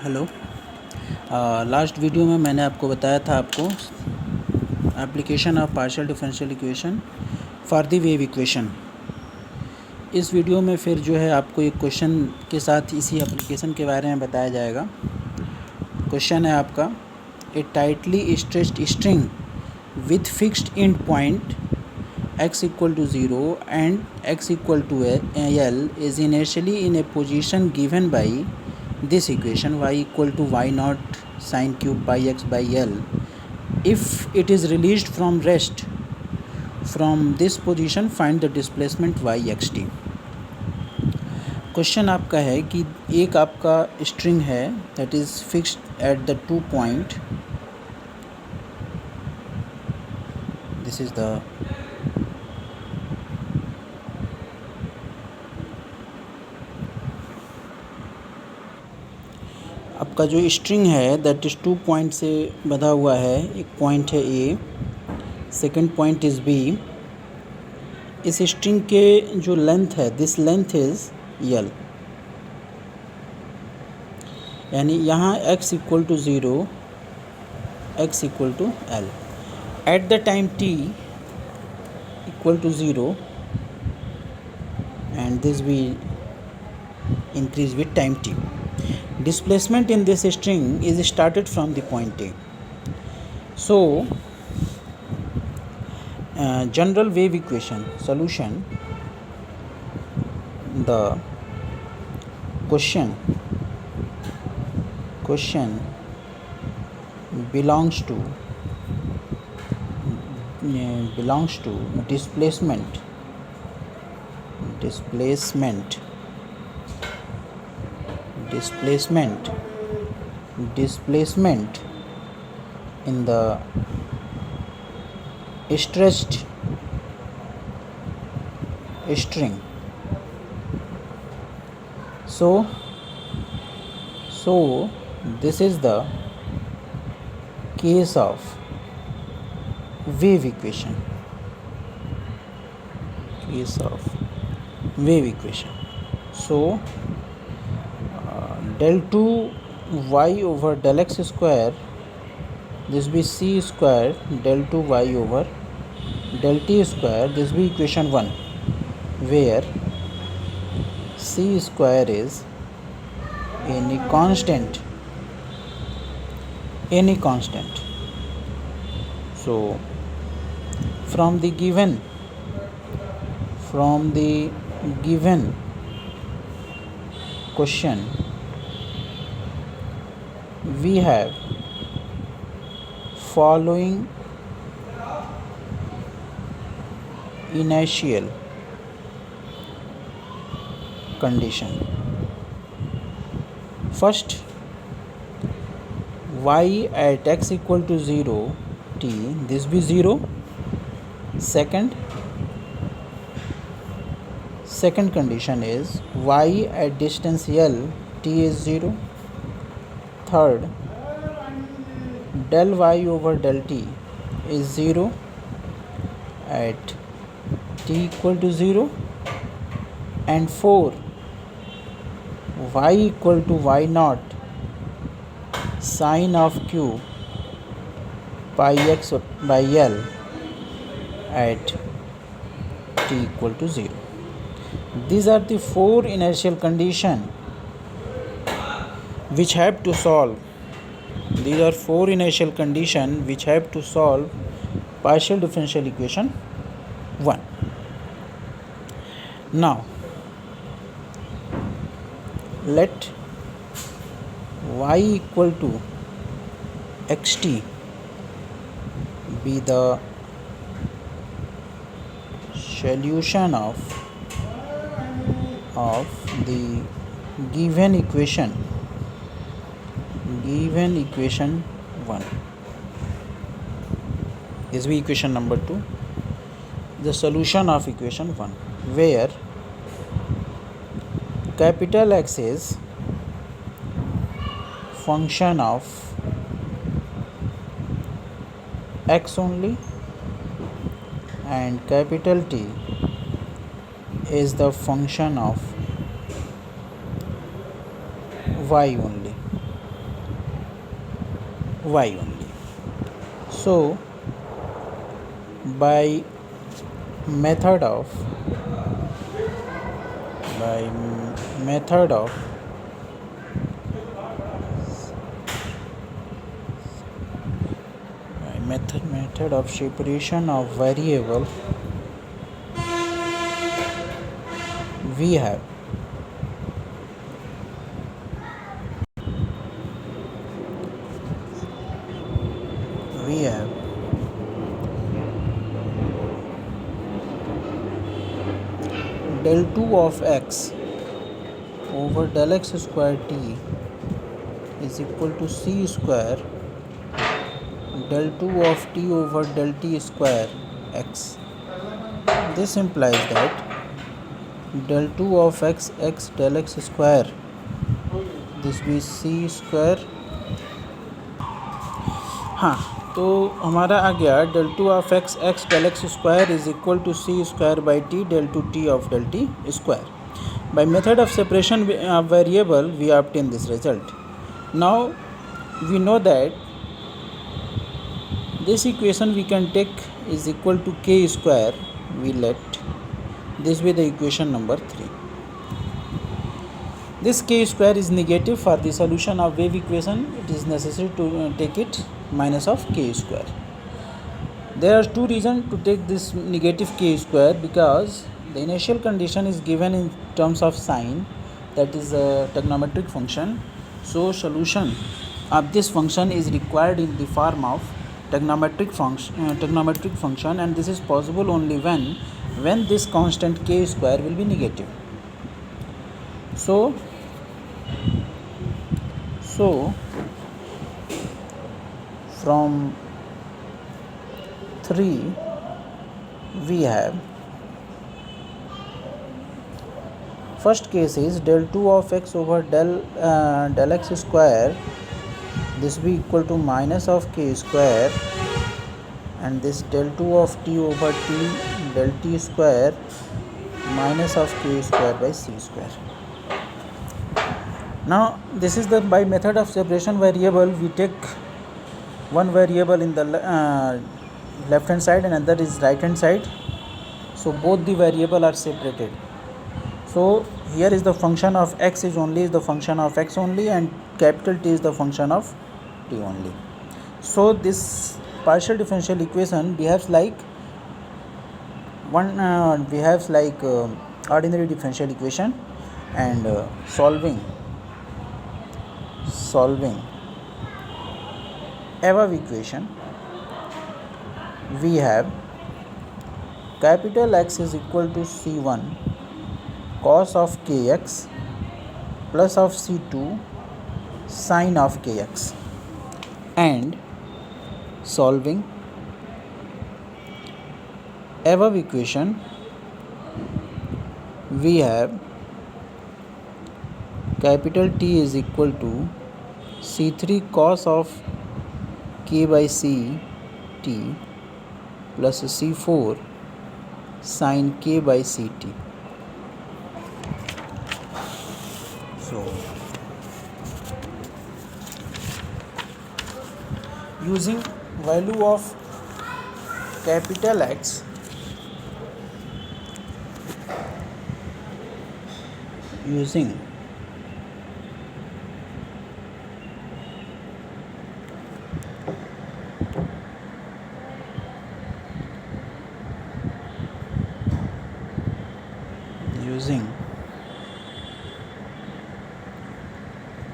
Hello. Last video में मैंने आपको बताया था आपको application of partial differential equation for the wave equation. इस वीडियो में फिर जो है आपको एक क्वेश्चन के साथ इसी एप्लीकेशन के बारे में बताया जाएगा। क्वेश्चन है आपका, a tightly stretched string with fixed end point x equal to 0 and x equal to L is inertially in a position given by this equation y equal to y naught sine cube pi x by L. If it is released from rest from this position, find the displacement y x t. Question आपका है कि एक आपका string है that is fixed at the 2 point. This is the आपका जो string है that is 2 point से बंधा हुआ है। एक पॉइंट है ए, सेकंड पॉइंट इज़ बी। इस स्ट्रिंग के जो लेंथ है, दिस लेंथ इज़ यल, यानी यहाँ x equal to 0, x equal to L. At the time t equal to 0 and this will increase with time t. Displacement in this string is started from the point A. So general wave equation solution, the question belongs to displacement in the stretched string. So this is the case of wave equation. So del 2 y over del x square, this be c square del 2 y over del t square, this be equation 1, where c square is any constant. So from the given question we have following inertial condition. First, y at x equal to 0 t, this be 0. Second condition is y at distance L, t is 0. Third, del y over del t is 0 at t equal to 0. And 4, y equal to y naught sine of cube pi x by L at t equal to 0. These are the 4 inertial conditions which have to solve. These are 4 inertial conditions which have to solve partial differential equation 1. Now let y equal to xt be the solution of the given equation 1. This be equation number 2, the solution of equation 1, where capital X is function of x only and capital T is the function of y only. y only. So by method of by method of method of separation of variable, we have del 2 of x over del x square t is equal to c square del 2 of t over del t square x. This implies that del 2 of x del x square, this be c square. हाँ, तो हमारा आ गया del 2 of x del x square is equal to c square by t del 2 t of del t square. By method of separation of variable, we obtain this result. Now we know that this equation we can take is equal to k square. We let this be the equation number 3. This k square is negative. For the solution of wave equation, it is necessary to take it minus of k square. There are two reasons to take this negative k square, because the initial condition is given in terms of sign, that is a trigonometric function. So solution of this function is required in the form of trigonometric function, and this is possible only when this constant k square will be negative. So from 3 we have, first case is del 2 of x over del x square, this be equal to minus of k square, and this del 2 of t over t del t square minus of k square by c square. Now this is the by method of separation variable. We take one variable in the left hand side and another is right hand side, so both the variable are separated. So here is the function of x is the function of x only, and capital T is the function of t only. So this partial differential equation behaves like ordinary differential equation, and solving above equation, we have capital X is equal to c1 cos of kx plus of c2 sin of kx, and solving above equation, we have capital T is equal to c3 cos of k by c t plus c4 sin k by ct. So using value of capital X, using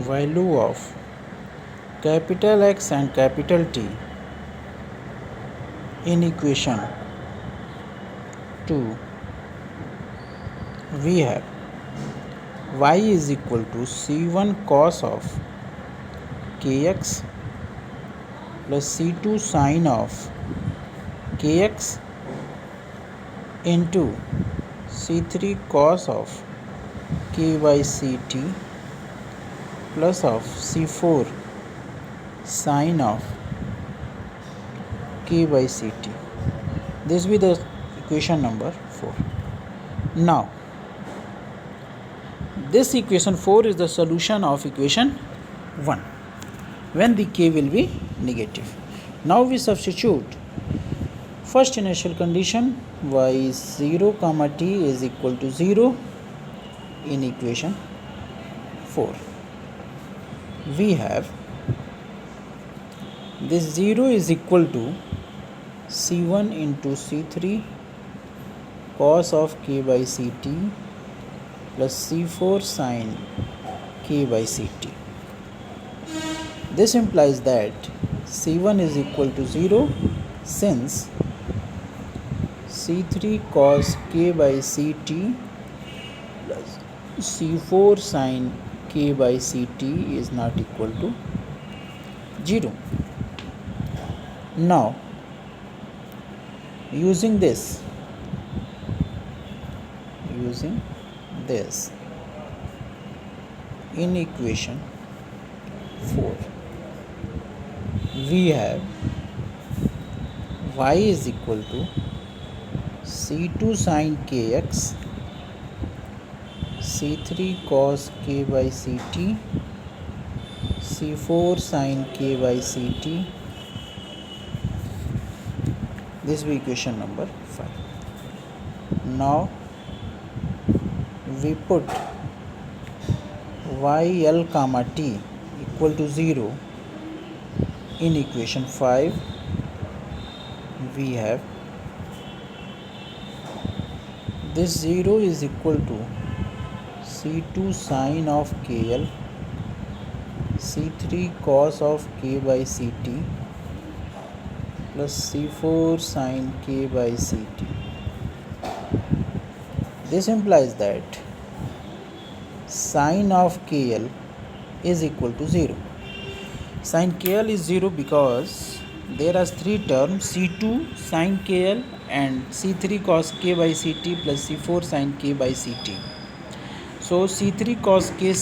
value of capital X and capital T in equation 2, we have y is equal to c1 cos of kx plus c2 sin of kx into c3 cos of k by ct plus of c4 sin of k by ct. This will be the equation number 4. Now this equation 4 is the solution of equation 1 when the k will be negative. Now we substitute first initial condition y is 0 comma t is equal to 0 in equation 4. We have this 0 is equal to c1 into c3 cos of k by ct plus c4 sin k by ct. This implies that c1 is equal to 0 since c3 cos k by ct plus c4 sin k by ct is not equal to 0. Now using this in equation 4 we have y is equal to c2 sin kx c3 cos k by ct c4 sin k by ct. This is equation number 5. Now we put yl comma t equal to 0 in equation 5. We have this 0 is equal to c2 sin of kl c3 cos of k by ct plus c4 sin k by ct. This implies that sin of kl is equal to 0. Sin kl is 0 because there are three terms c2 sin kl and c3 cos k by ct plus c4 sin k by ct. So c3 cos k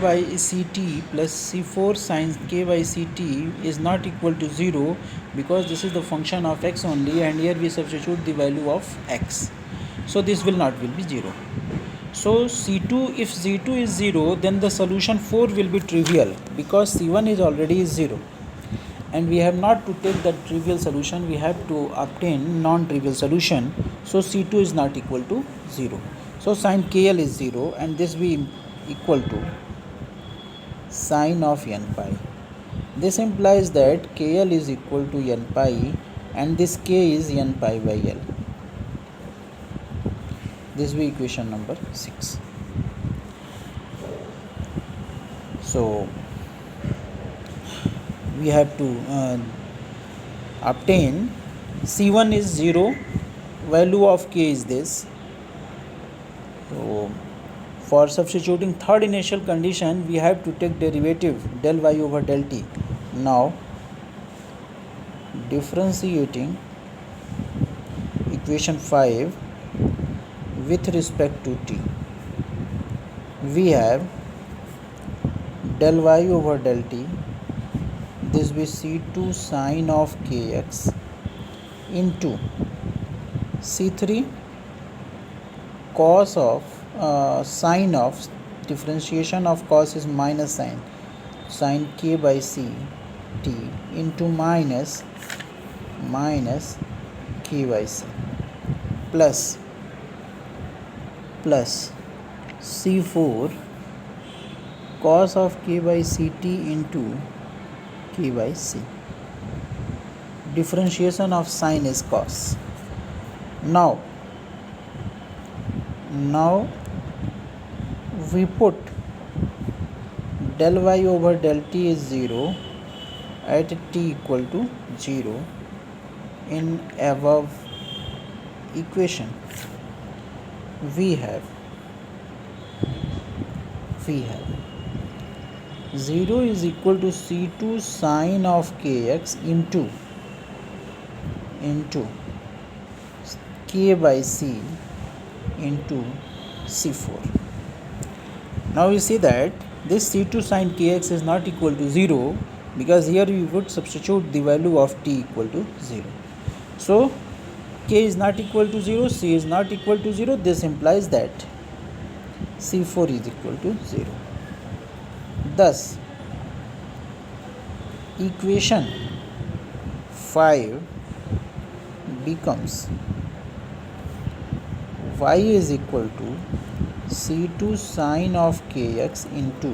by ct plus c4 sin k by ct is not equal to 0 because this is the function of x only, and here we substitute the value of x. So this will be 0. So c2, if c2 is 0, then the solution 4 will be trivial because c1 is already 0, and we have not to take the trivial solution, we have to obtain non-trivial solution. So c2 is not equal to 0. So sin kl is 0, and this will be equal to sin of n pi. This implies that kl is equal to n pi, and this k is n pi by l. This will be equation number 6. So we have to obtain c1 is 0, value of k is this. So for substituting third initial condition, we have to take derivative del y over del t. Now differentiating equation 5 with respect to t, we have del y over del t, this will be c2 sin of kx into c3 cos of sine of, differentiation of cos is minus sin k by c t into minus k by c plus c4 cos of k by ct into k by c. Differentiation of sine is cos. Now we put del y over del t is 0 at t equal to 0 in above equation. We have 0 is equal to c2 sin of kx into k by c into c4. Now you see that this c2 sin kx is not equal to 0 because here we would substitute the value of t equal to 0. So k is not equal to 0, c is not equal to 0. This implies that c4 is equal to 0. Thus equation 5 becomes y is equal to c2 sine of kx into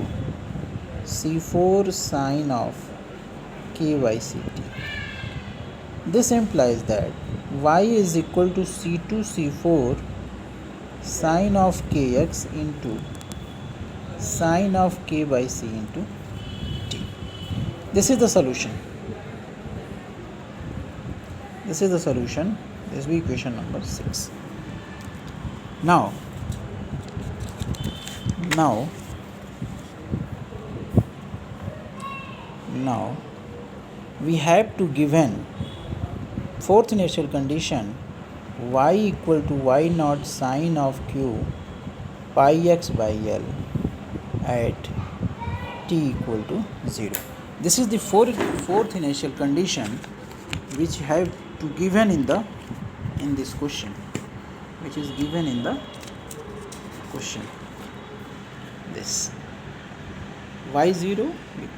c4 sine of ky ct. This implies that y is equal to c2 c4 sine of kx into sine of k by c into t. This is the solution. This is the solution. This will be equation number 6. Now we have to given fourth initial condition y equal to y naught sine of q pi x by l at t equal to 0. This is the fourth initial condition which have to given in this question, which is given in the question. This y0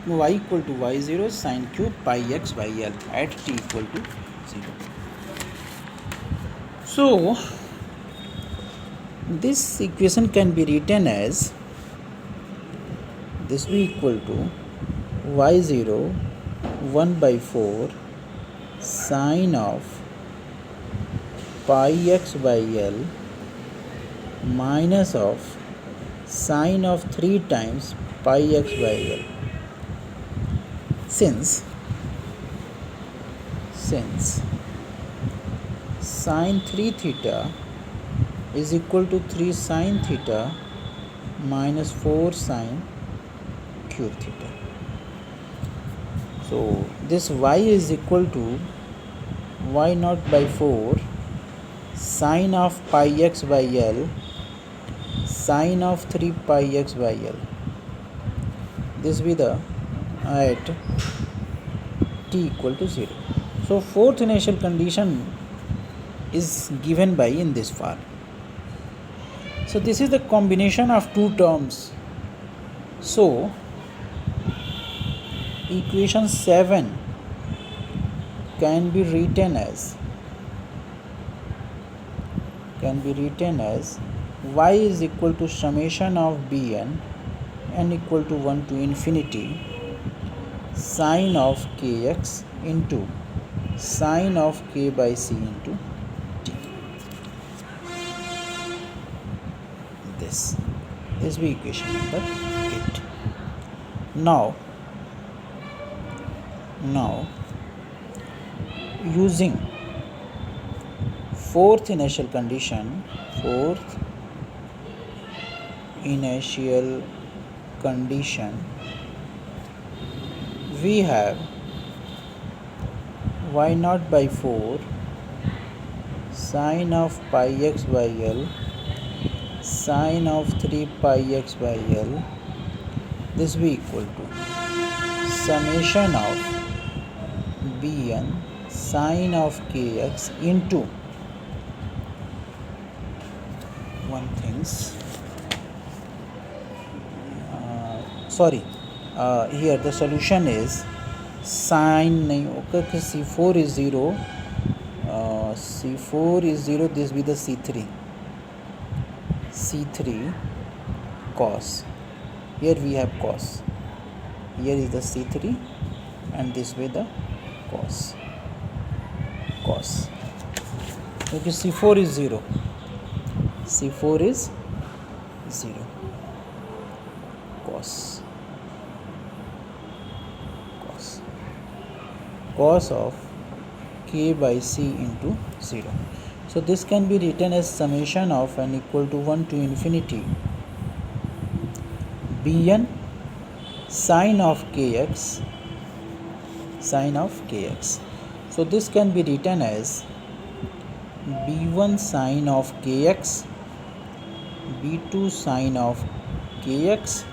y equal to y0 sine q pi x by l at t equal to 0. So this equation can be written as this will equal to y0 1 by 4 sine of pi x by l minus of sine of 3 times pi x by l. Since sine 3 theta is equal to 3 sine theta minus 4 sine cube theta. So this y is equal to y naught by 4 sine of pi x by l sine of 3 pi x by l. This will be the at t equal to 0. So fourth initial condition is given by in this form. So this is the combination of two terms. So equation 7 can be written as y is equal to summation of bn n equal to 1 to infinity sine of kx into sine of k by c into t. This will be equation number 8. Now using fourth initial condition, we have y naught by 4 sine of pi x by l sine of 3 pi x by l. This will be equal to summation of bn sine of kx into one things here the solution is sine okay, c4 is 0 c4 is 0. This will be the c3 cos. Here we have cos. Here is the c3 and this way the cos. Okay, c4 is 0. Cos of k by c into 0. So this can be written as summation of n equal to 1 to infinity bn sine of kx. So this can be written as b1 sine of kx, b2 sine of kx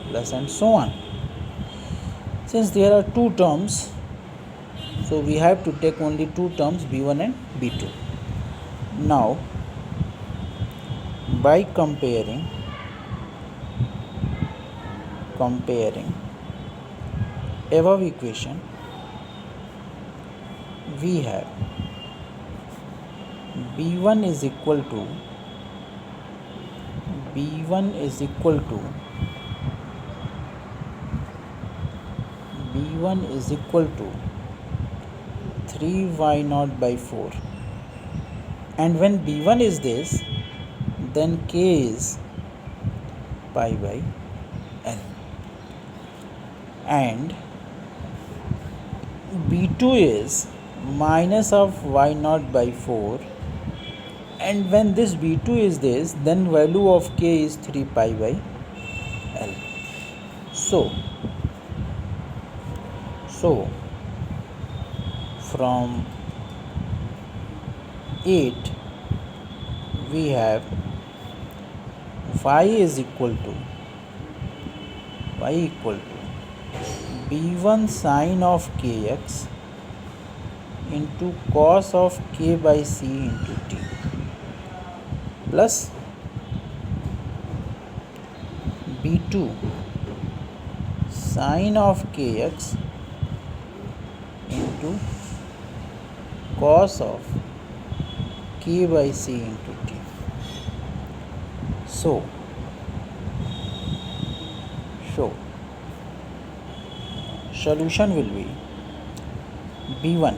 plus and so on. Since there are two terms, so we have to take only two terms, b1 and b2. Now by comparing above equation we have b1 is equal to 3y0 by 4, and when b1 is this, then k is pi by l, and b2 is minus of y0 by 4, and when this b2 is this, then value of k is 3 pi by l. So from 8 we have y equal to b1 sin of kx into cos of k by c into t, plus b2 sin of kx into cos of k by c into t. So solution will be b1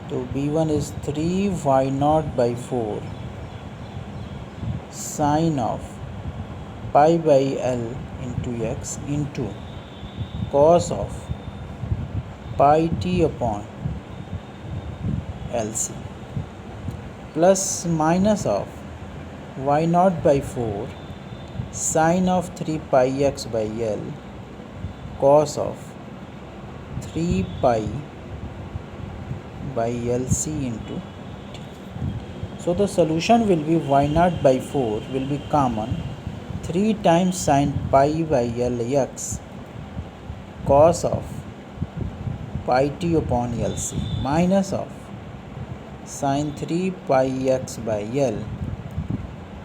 so b1 is 3y0 by 4 sin of pi by l into x into cos of pi t upon lc, plus minus of y0 by 4 sin of 3 pi x by l cos of 3 pi by lc into t. So the solution will be y0 by 4 will be common, 3 times sin pi by l x cos of pi t upon lc minus of sin 3 pi x by l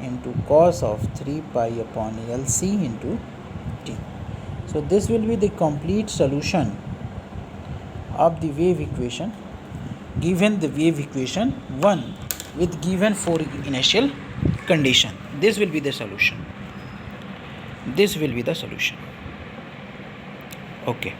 into cos of 3 pi upon lc into t. So this will be the complete solution of the wave equation, given the wave equation 1 with given 4 initial condition. This will be the solution. Okay.